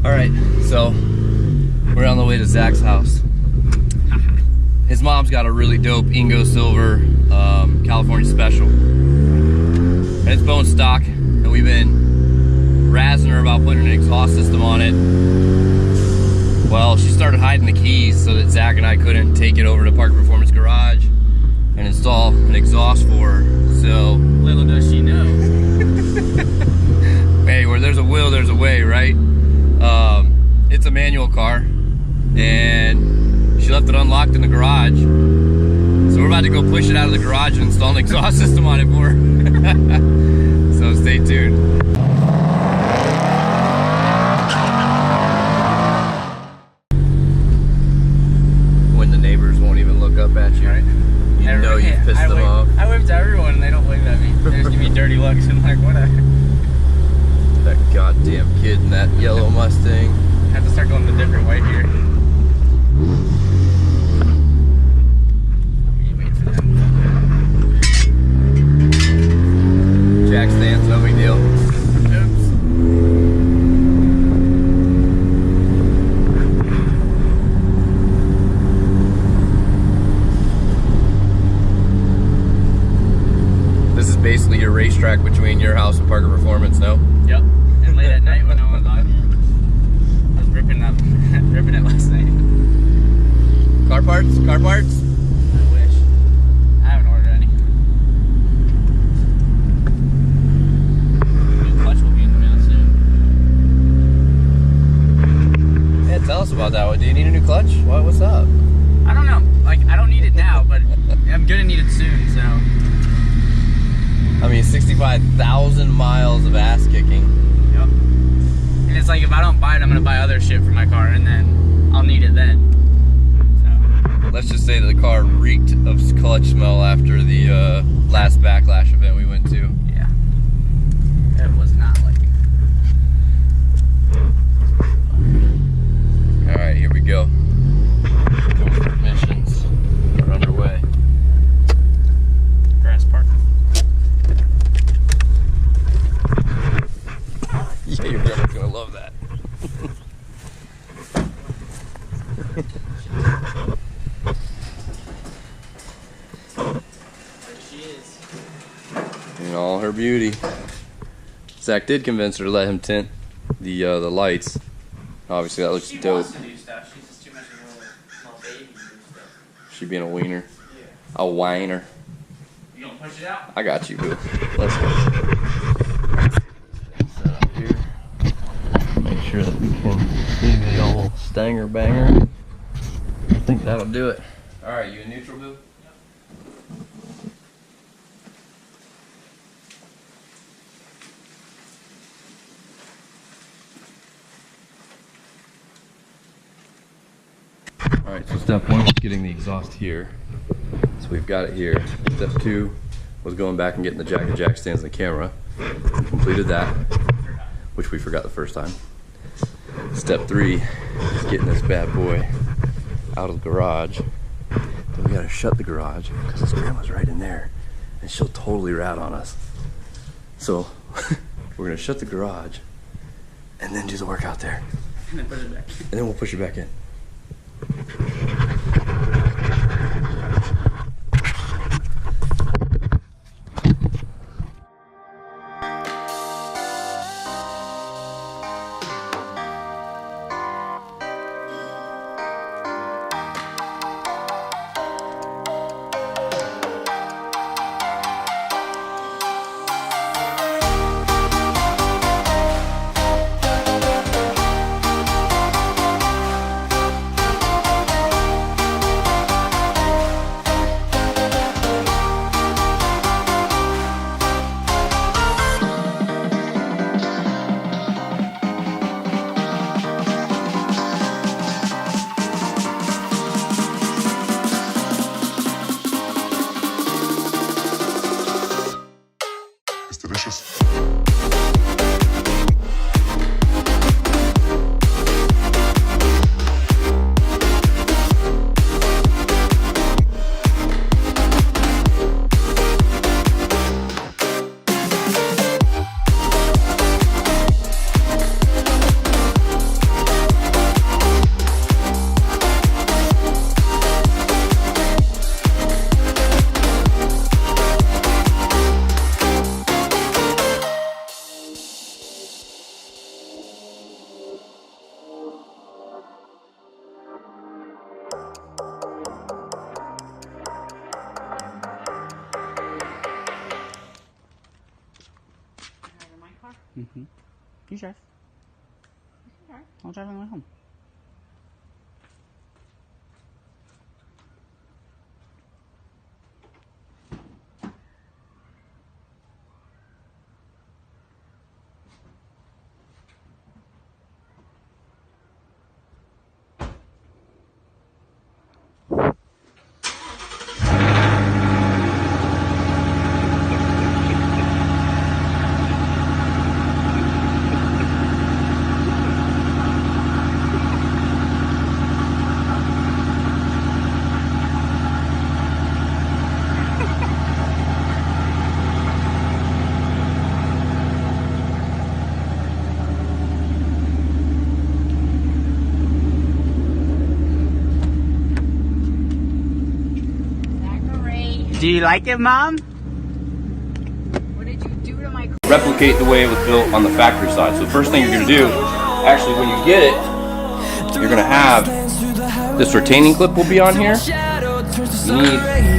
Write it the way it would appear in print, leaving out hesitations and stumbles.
All right, so we're on the way to Zach's house. His mom's got a really dope Ingo Silver California Special, and it's bone stock, and we've been razzing her about putting an exhaust system on it. Well, she started hiding the keys so that Zach and I couldn't take it over to Park Performance Garage and install an exhaust for her. So little does she know. Hey, where there's a will, there's a way, right? It's a manual car, and she left it unlocked in the garage. So we're about to go push it out of the garage and install an exhaust system on it for her. So stay tuned. When the neighbors won't even look up at you, right? You know you've pissed them off. I wave to everyone and they don't wave at me. They just give me dirty looks and I'm like, what That goddamn kid in that yellow Mustang. I have to start going the different way here. Wait for them. Jack stands, no big deal. Oops. This is basically your racetrack between your house and Parker Performance, no? Yep. And late at night when no one's on, I was ripping it last night. Car parts? Car parts? I wish. I haven't ordered any. New clutch will be in the mail soon. Yeah, tell us about that one. Do you need a new clutch? What's up? I don't know. Like, I don't need it now, but I'm gonna need it soon, so. I mean, 65,000 miles of ass kicking. Yep. And it's like, if I don't buy it, I'm gonna buy other shit for my car, and then I'll need it then. So. Let's just say that the car reeked of clutch smell after the last Backlash event we went to. Yeah. It was not like it. All right, here we go. Missions are underway. Grass park. Yeah, your brother's gonna love that. There she is. In all her beauty. Zach did convince her to let him tint the lights. Obviously, that looks She dope. wants to do stuff. She's just too much of a little baby to do stuff. She being a wiener. Yeah. A whiner. You gonna push it out? I got you, boo. Let's go. Set up here. Make sure that we can see the old stanger banger. I think that'll do it. Alright, you in neutral, boo? Alright, so step one was getting the exhaust here. So we've got it here. Step two was going back and getting the jack stands and the camera. We completed that, which we forgot the first time. Step three is getting this bad boy out of the garage. Then we gotta shut the garage because his grandma's right in there and she'll totally rat on us. So we're gonna shut the garage and then do the work out there. And then put it back. And then we'll push it back in. Okay. I'll drive on the way home. Do you like it, Mom? What did you do to my car? Replicate the way it was built on the factory side. So the first thing you're going to do, actually when you get it, you're going to have this retaining clip will be on here. You need